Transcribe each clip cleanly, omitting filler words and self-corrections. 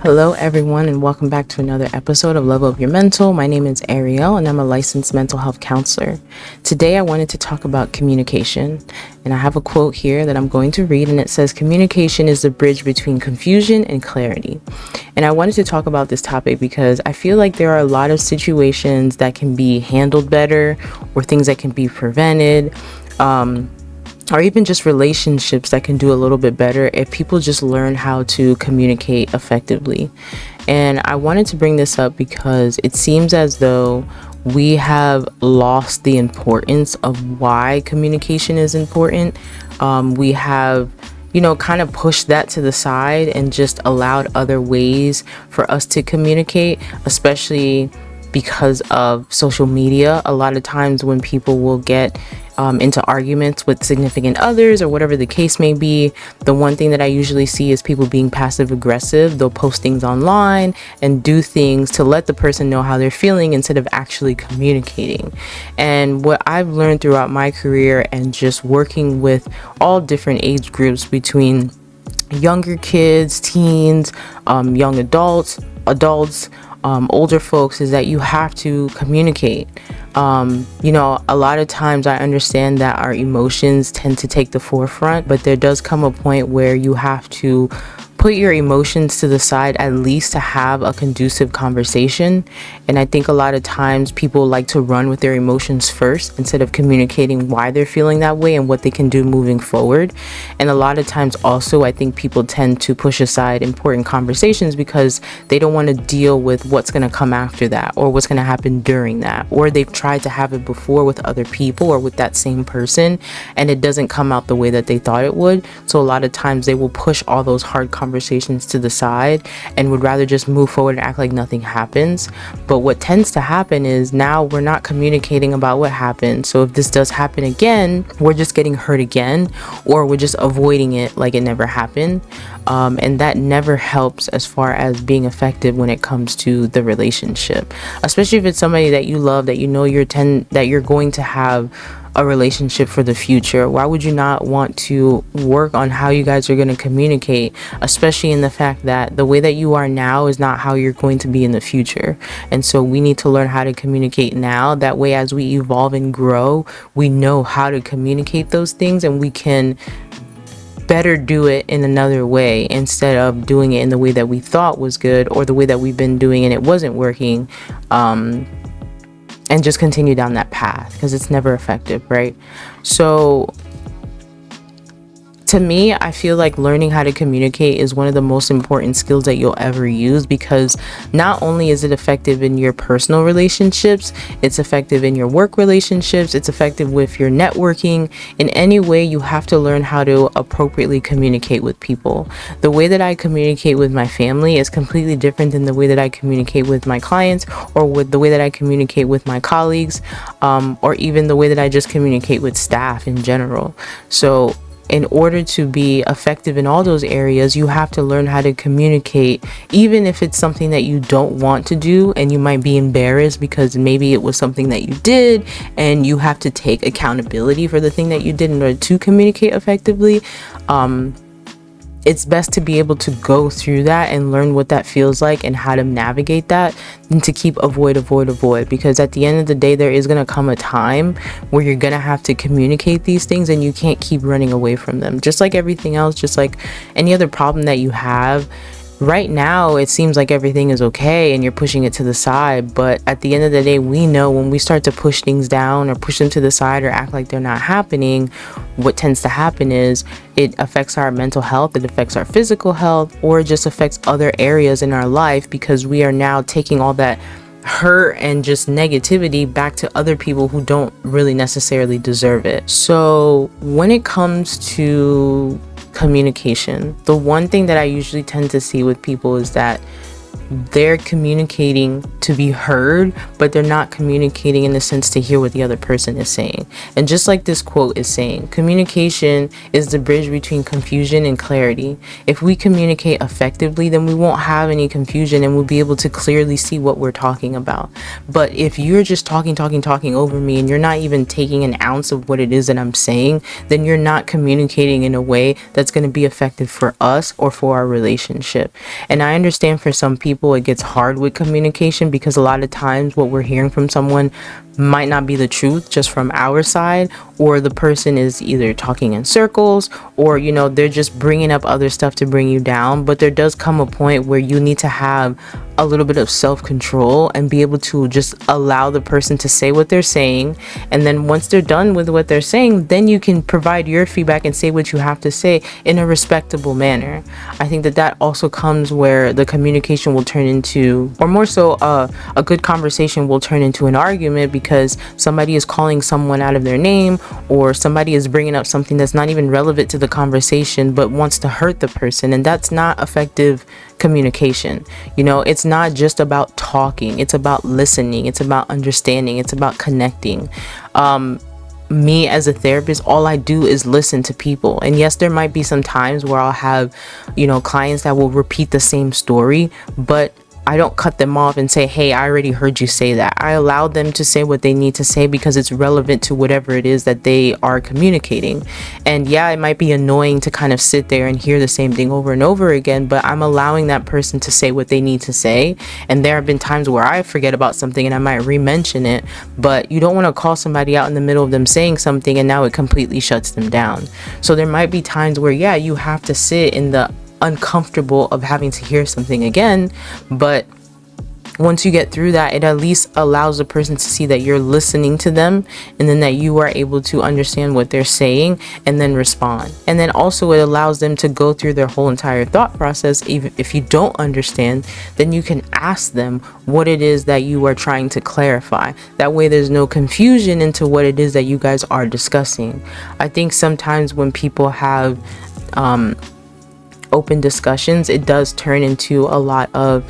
Hello, everyone, and welcome back to another episode of Level Up Your Mental. My name is Ariel, and I'm a licensed mental health counselor. Today, I wanted to talk about communication, and I have a quote here that I'm going to read, and it says, "Communication is the bridge between confusion and clarity." And I wanted to talk about this topic because I feel like there are a lot of situations that can be handled better, or things that can be prevented. Or even just relationships that can do a little bit better if people just learn how to communicate effectively. And I wanted to bring this up because it seems as though we have lost the importance of why communication is important. We have kind of pushed that to the side and just allowed other ways for us to communicate, especially because of social media. A lot of times when people will get into arguments with significant others or whatever the case may be, the one thing that I usually see is people being passive aggressive. They'll post things online and do things to let the person know how they're feeling instead of actually communicating. And what I've learned throughout my career and just working with all different age groups between younger kids, teens, young adults, older folks, is that you have to communicate. A lot of times I understand that our emotions tend to take the forefront, but there does come a point where you have to put your emotions to the side, at least to have a conducive conversation. And I think a lot of times people like to run with their emotions first instead of communicating why they're feeling that way and what they can do moving forward. And a lot of times also, I think people tend to push aside important conversations because they don't want to deal with what's going to come after that or what's going to happen during that, or they've tried to have it before with other people or with that same person and it doesn't come out the way that they thought it would. So a lot of times they will push all those hard conversations to the side and would rather just move forward and act like nothing happens. But what tends to happen is now we're not communicating about what happened. So if this does happen again, we're just getting hurt again, or we're just avoiding it like it never happened. And that never helps as far as being effective when it comes to the relationship, especially if it's somebody that you love, that you know that you're going to have a relationship for the future. Why would you not want to work on how you guys are going to communicate, especially in the fact that the way that you are now is not how you're going to be in the future? And so we need to learn how to communicate now. That way, as we evolve and grow, we know how to communicate those things and we can better do it in another way instead of doing it in the way that we thought was good or the way that we've been doing and it wasn't working. And just continue down that path because it's never effective, right? So to me, I feel like learning how to communicate is one of the most important skills that you'll ever use, because not only is it effective in your personal relationships, it's effective in your work relationships, it's effective with your networking. In any way, you have to learn how to appropriately communicate with people. The way that I communicate with my family is completely different than the way that I communicate with my clients, or with the way that I communicate with my colleagues, or even the way that I just communicate with staff in general. So in order to be effective in all those areas, you have to learn how to communicate, even if it's something that you don't want to do and you might be embarrassed because maybe it was something that you did and you have to take accountability for the thing that you did in order to communicate effectively. It's best to be able to go through that and learn what that feels like and how to navigate that, and to keep avoid, because at the end of the day, there is going to come a time where you're going to have to communicate these things and you can't keep running away from them. Just like everything else, just like any other problem that you have. Right now, it seems like everything is okay and you're pushing it to the side. But at the end of the day, we know when we start to push things down or push them to the side or act like they're not happening, what tends to happen is it affects our mental health, it affects our physical health, or it just affects other areas in our life, because we are now taking all that hurt and just negativity back to other people who don't really necessarily deserve it. So when it comes to communication, the one thing that I usually tend to see with people is that they're communicating to be heard, but they're not communicating in the sense to hear what the other person is saying. And just like this quote is saying, communication is the bridge between confusion and clarity. If we communicate effectively, then we won't have any confusion and we'll be able to clearly see what we're talking about. But if you're just talking over me and you're not even taking an ounce of what it is that I'm saying, then you're not communicating in a way that's going to be effective for us or for our relationship. And I understand for some people it gets hard with communication because a lot of times what we're hearing from someone might not be the truth just from our side, or the person is either talking in circles, or they're just bringing up other stuff to bring you down. But there does come a point where you need to have a little bit of self-control and be able to just allow the person to say what they're saying, and then once they're done with what they're saying, then you can provide your feedback and say what you have to say in a respectable manner. I think that also comes where the communication will turn into, or more so, a good conversation will turn into an argument because somebody is calling someone out of their name, or somebody is bringing up something that's not even relevant to the conversation but wants to hurt the person, and that's not effective communication. It's not just about talking, it's about listening, it's about understanding, it's about connecting. Me as a therapist, all I do is listen to people. And yes, there might be some times where I'll have clients that will repeat the same story, but I don't cut them off and say, hey, I already heard you say that. I allow them to say what they need to say because it's relevant to whatever it is that they are communicating. And yeah, it might be annoying to kind of sit there and hear the same thing over and over again, but I'm allowing that person to say what they need to say. And there have been times where I forget about something and I might re-mention it, but you don't want to call somebody out in the middle of them saying something and now it completely shuts them down. So there might be times where, yeah, you have to sit in the uncomfortable of having to hear something again, but once you get through that, it at least allows the person to see that you're listening to them, and then that you are able to understand what they're saying and then respond. And then also it allows them to go through their whole entire thought process. Even if you don't understand, then you can ask them what it is that you are trying to clarify. That way there's no confusion into what it is that you guys are discussing. I think sometimes when people have open discussions, it does turn into a lot of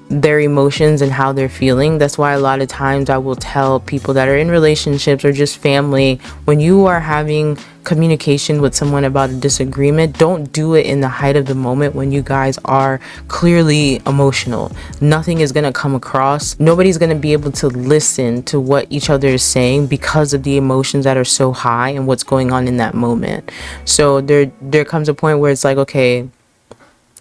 their emotions and how they're feeling. That's why a lot of times I will tell people that are in relationships or just family, when you are having communication with someone about a disagreement, don't do it in the height of the moment when you guys are clearly emotional. Nothing is going to come across. Nobody's going to be able to listen to what each other is saying because of the emotions that are so high and what's going on in that moment. So there comes a point where it's like, okay,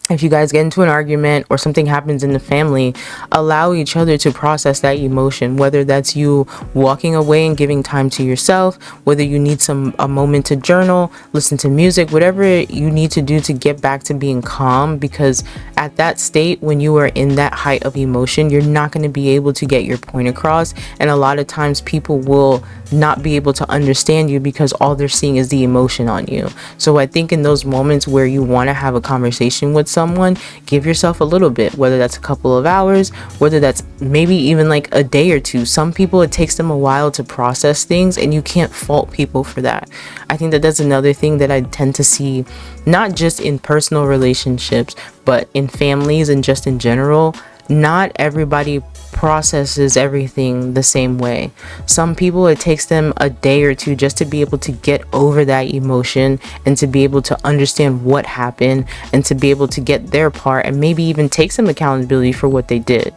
if you guys get into an argument or something happens in the family, allow each other to process that emotion, whether that's you walking away and giving time to yourself, whether you need a moment to journal, listen to music, whatever you need to do to get back to being calm. Because at that state, when you are in that height of emotion, you're not going to be able to get your point across. And a lot of times people will not be able to understand you because all they're seeing is the emotion on you. So I think in those moments where you want to have a conversation with someone, give yourself a little bit, whether that's a couple of hours, whether that's maybe even like a day or two. Some people, it takes them a while to process things, and you can't fault people for that. I think that that's another thing that I tend to see, not just in personal relationships, but in families and just in general. Not everybody processes everything the same way. Some people, it takes them a day or two just to be able to get over that emotion and to be able to understand what happened and to be able to get their part and maybe even take some accountability for what they did.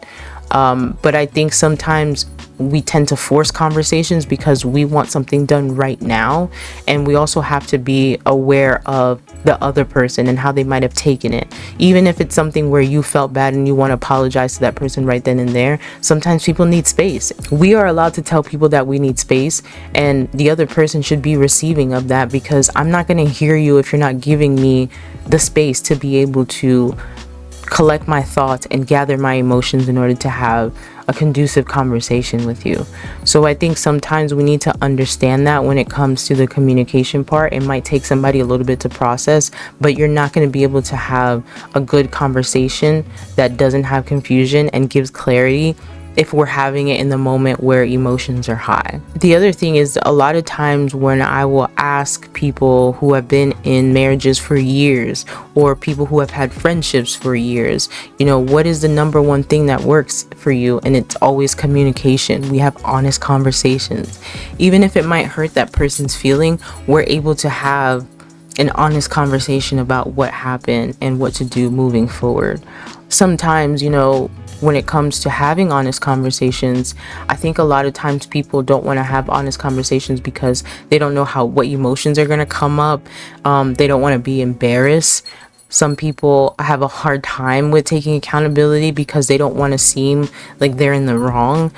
But I think sometimes we tend to force conversations because we want something done right now, and we also have to be aware of the other person and how they might have taken it. Even if it's something where you felt bad and you want to apologize to that person right then and there, sometimes people need space. We are allowed to tell people that we need space, and the other person should be receiving of that, because I'm not going to hear you if you're not giving me the space to be able to collect my thoughts and gather my emotions in order to have a conducive conversation with you. So I think sometimes we need to understand that when it comes to the communication part, it might take somebody a little bit to process, but you're not going to be able to have a good conversation that doesn't have confusion and gives clarity if we're having it in the moment where emotions are high. The other thing is, a lot of times when I will ask people who have been in marriages for years, or people who have had friendships for years, what is the number one thing that works for you? And it's always communication. We have honest conversations. Even if it might hurt that person's feeling, we're able to have an honest conversation about what happened and what to do moving forward. Sometimes, when it comes to having honest conversations, I think a lot of times people don't want to have honest conversations because they don't know what emotions are going to come up. They don't want to be embarrassed. Some people have a hard time with taking accountability because they don't want to seem like they're in the wrong.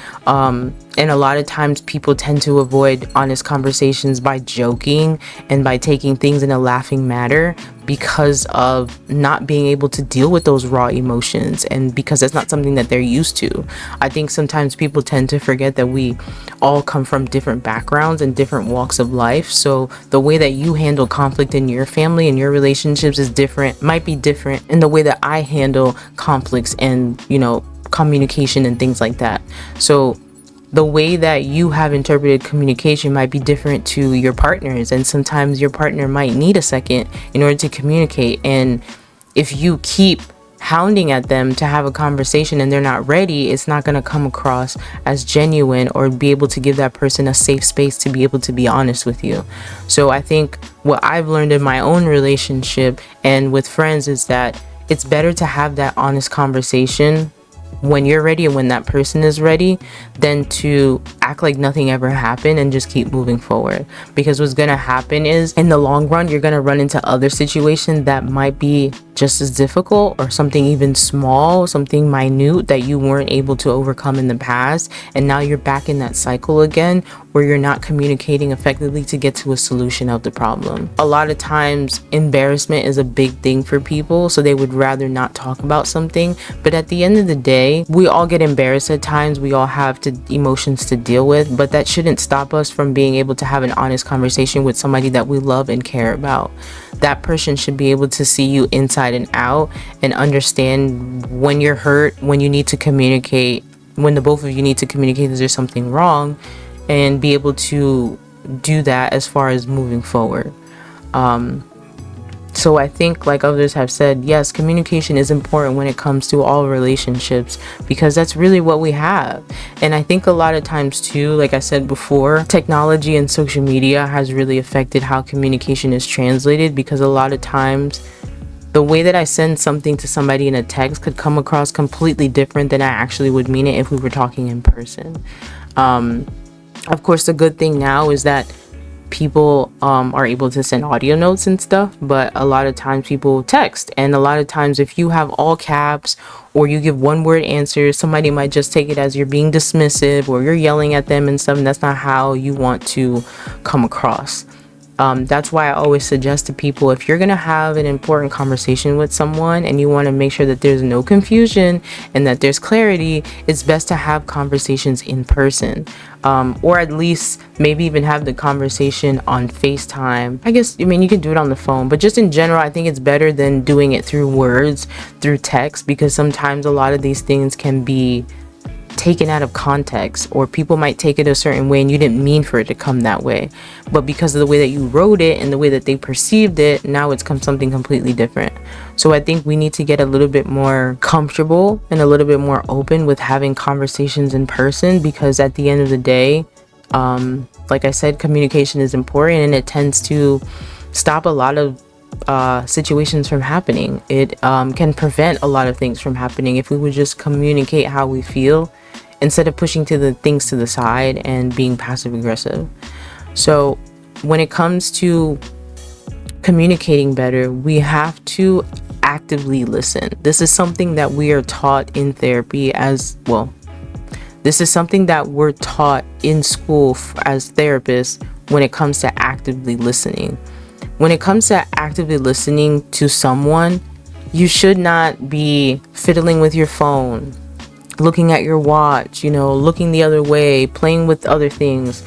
And a lot of times people tend to avoid honest conversations by joking and by taking things in a laughing manner because of not being able to deal with those raw emotions, and because that's not something that they're used to. I think sometimes people tend to forget that we all come from different backgrounds and different walks of life. So the way that you handle conflict in your family and your relationships is different, might be different in the way that I handle conflicts and, communication and things like that. So the way that you have interpreted communication might be different to your partners, and sometimes your partner might need a second in order to communicate. And if you keep hounding at them to have a conversation and they're not ready, it's not going to come across as genuine or be able to give that person a safe space to be able to be honest with you. So I think what I've learned in my own relationship and with friends is that it's better to have that honest conversation when you're ready and when that person is ready, than to act like nothing ever happened and just keep moving forward. Because what's gonna happen is, in the long run, you're gonna run into other situations that might be just as difficult, or something even small, something minute that you weren't able to overcome in the past, and now you're back in that cycle again where you're not communicating effectively to get to a solution of the problem. A lot of times embarrassment is a big thing for people, so they would rather not talk about something. But at the end of the day, we all get embarrassed at times. We all have emotions to deal with, but that shouldn't stop us from being able to have an honest conversation with somebody that we love and care about. That person should be able to see you inside and out and understand when you're hurt, when you need to communicate, when the both of you need to communicate that there's something wrong, and be able to do that as far as moving forward. So I think, like others have said, yes, communication is important when it comes to all relationships, because that's really what we have. And I think a lot of times too, like I said before, technology and social media has really affected how communication is translated, because a lot of times the way that I send something to somebody in a text could come across completely different than I actually would mean it if we were talking in person. Of course, the good thing now is that people are able to send audio notes and stuff, but a lot of times people text, and a lot of times if you have all caps or you give one word answers, somebody might just take it as you're being dismissive or you're yelling at them and stuff, and that's not how you want to come across. That's why I always suggest to people, if you're going to have an important conversation with someone and you want to make sure that there's no confusion and that there's clarity, it's best to have conversations in person, or at least maybe even have the conversation on FaceTime. You can do it on the phone, but just in general, I think it's better than doing it through words, through text, because sometimes a lot of these things can be taken out of context, or people might take it a certain way and you didn't mean for it to come that way, but because of the way that you wrote it and the way that they perceived it, now it's come something completely different. So I think we need to get a little bit more comfortable and a little bit more open with having conversations in person, because at the end of the day, like I said, communication is important, and it tends to stop a lot of situations from happening. It can prevent a lot of things from happening if we would just communicate how we feel instead of pushing the things to the side and being passive aggressive. So when it comes to communicating better, we have to actively listen. This is something that we are taught in therapy as well. This is something that we're taught in school as therapists when it comes to actively listening. When it comes to actively listening to someone, you should not be fiddling with your phone, looking at your watch, looking the other way, playing with other things.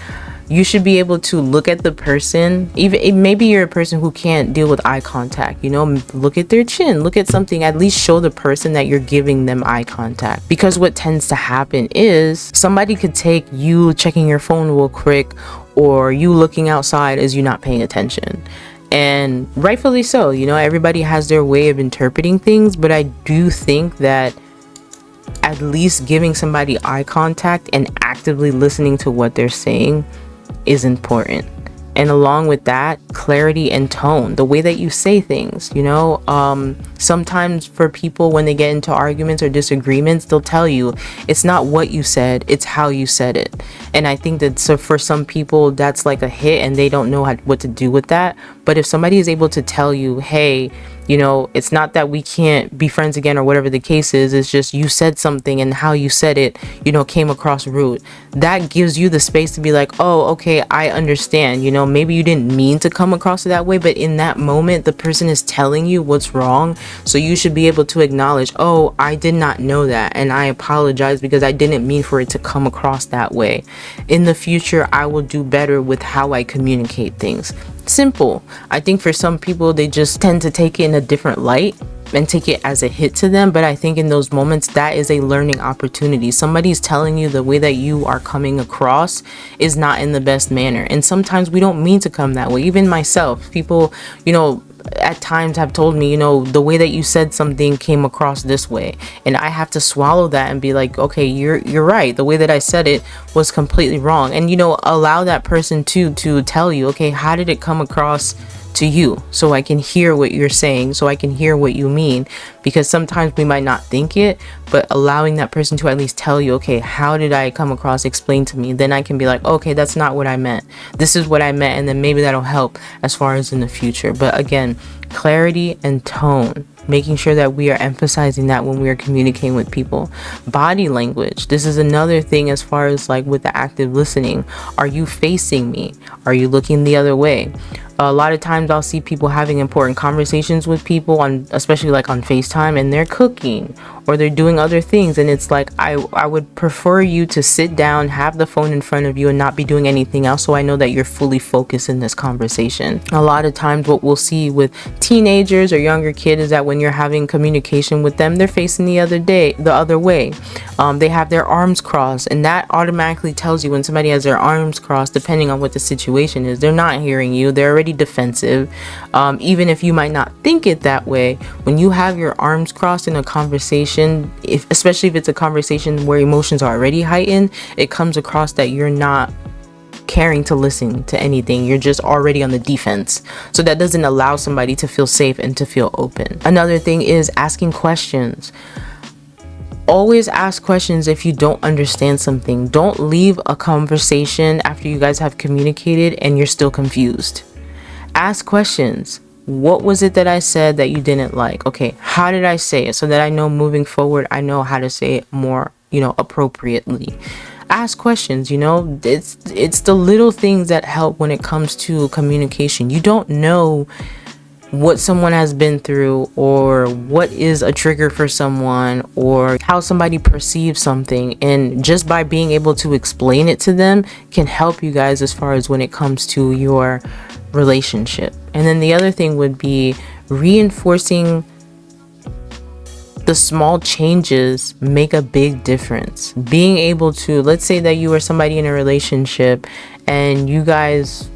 You should be able to look at the person, even maybe you're a person who can't deal with eye contact, look at their chin, look at something, at least show the person that you're giving them eye contact. Because what tends to happen is somebody could take you checking your phone real quick or you looking outside as you not paying attention. And rightfully so, everybody has their way of interpreting things, but I do think that at least giving somebody eye contact and actively listening to what they're saying is important. And along with that, clarity and tone, the way that you say things, sometimes for people when they get into arguments or disagreements, they'll tell you it's not what you said, it's how you said it. And I think that for some people that's like a hit and they don't know what to do with that. But if somebody is able to tell you, hey, it's not that we can't be friends again or whatever the case is, it's just you said something and how you said it, came across rude. That gives you the space to be like, oh, okay, I understand. Maybe you didn't mean to come across it that way, but in that moment, the person is telling you what's wrong. So you should be able to acknowledge, oh, I did not know that. And I apologize because I didn't mean for it to come across that way. In the future, I will do better with how I communicate things. Simple. I think for some people, they just tend to take it in a different light and take it as a hit to them. But I think in those moments, that is a learning opportunity. Somebody's telling you the way that you are coming across is not in the best manner. And sometimes we don't mean to come that way. Even myself, people, at times have told me, the way that you said something came across this way. And I have to swallow that and be like, okay, you're right. The way that I said it was completely wrong. And, allow that person to tell you, okay, how did it come across to you, so I can hear what you're saying, so I can hear what you mean. Because sometimes we might not think it, but allowing that person to at least tell you, okay, how did I come across, explain to me, then I can be like, okay, that's not what I meant, this is what I meant, and then maybe that'll help as far as in the future. But again, clarity and tone, making sure that we are emphasizing that when we are communicating with people. Body language, this is another thing as far as like with the active listening. Are you facing me? Are you looking the other way? A lot of times I'll see people having important conversations with people especially like on FaceTime, and they're cooking or they're doing other things, and it's like I would prefer you to sit down, have the phone in front of you, and not be doing anything else, so I know that you're fully focused in this conversation. A lot of times what we'll see with teenagers or younger kids is that when you're having communication with them, they're facing the other way. They have their arms crossed, and that automatically tells you when somebody has their arms crossed, depending on what the situation is, they're not hearing you, they're already defensive. Even if you might not think it that way, when you have your arms crossed in a conversation, especially if it's a conversation where emotions are already heightened, it comes across that you're not caring to listen to anything. You're just already on the defense. So that doesn't allow somebody to feel safe and to feel open. Another thing is asking questions. Always ask questions if you don't understand something. Don't leave a conversation after you guys have communicated and you're still confused. Ask questions. What was it that I said that you didn't like? Okay, how did I say it? So that I know moving forward, I know how to say it more, appropriately. Ask questions, it's the little things that help when it comes to communication. You don't know what someone has been through, or what is a trigger for someone, or how somebody perceives something, and just by being able to explain it to them can help you guys as far as when it comes to your relationship. And then the other thing would be reinforcing the small changes make a big difference. Being able to, let's say that you are somebody in a relationship and you guys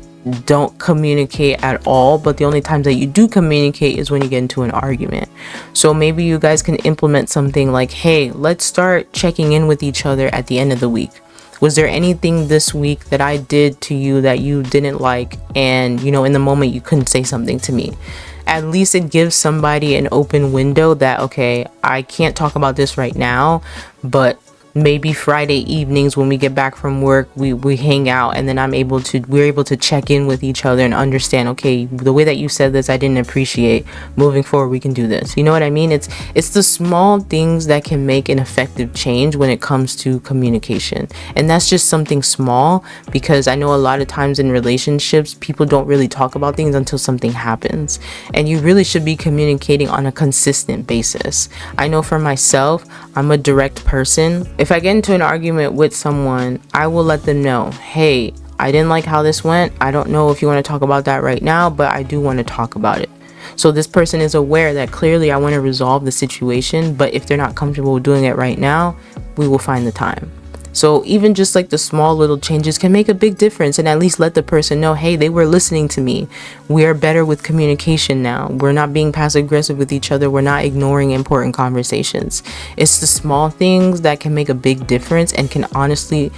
don't communicate at all, but the only times that you do communicate is when you get into an argument. So maybe you guys can implement something like, hey, let's start checking in with each other at the end of the week. Was there anything this week that I did to you that you didn't like, and in the moment you couldn't say something to me? At least it gives somebody an open window that, okay, I can't talk about this right now, but maybe Friday evenings when we get back from work, we hang out, and then we're able to check in with each other and understand, okay, the way that you said this, I didn't appreciate. Moving forward, we can do this. You know what I mean? It's the small things that can make an effective change when it comes to communication. And that's just something small, because I know a lot of times in relationships, people don't really talk about things until something happens. And you really should be communicating on a consistent basis. I know for myself, I'm a direct person. If I get into an argument with someone, I will let them know, hey, I didn't like how this went. I don't know if you want to talk about that right now, but I do want to talk about it. So this person is aware that clearly I want to resolve the situation, but if they're not comfortable doing it right now, we will find the time. So even just like the small little changes can make a big difference, and at least let the person know, hey, they were listening to me. We are better with communication now. We're not being passive aggressive with each other. We're not ignoring important conversations. It's the small things that can make a big difference and can honestly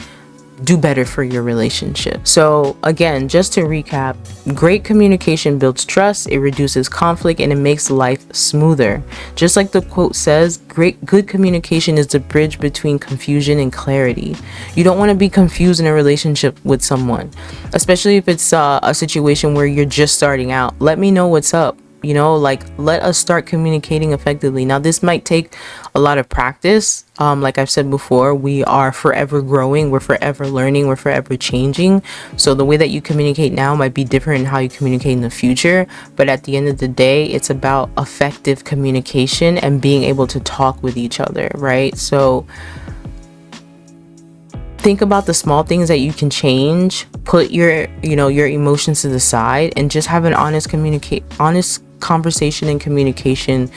do better for your relationship. So again, just to recap, great communication builds trust, it reduces conflict, and it makes life smoother. Just like the quote says, good communication is the bridge between confusion and clarity. You don't want to be confused in a relationship with someone, especially if it's a situation where you're just starting out. Let me know what's up. Like, let us start communicating effectively. Now, this might take a lot of practice. Like I've said before, we are forever growing, we're forever learning, we're forever changing. So the way that you communicate now might be different in how you communicate in the future. But at the end of the day, it's about effective communication and being able to talk with each other, right? So think about the small things that you can change. Put your emotions to the side and just have an honest conversation and communication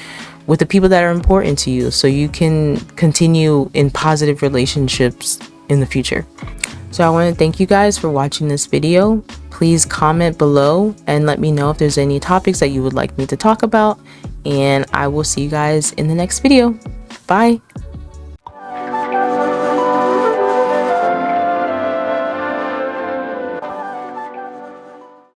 with the people that are important to you, so you can continue in positive relationships in the future. So I want to thank you guys for watching this video. Please comment below and let me know if there's any topics that you would like me to talk about, and I will see you guys in the next video. Bye.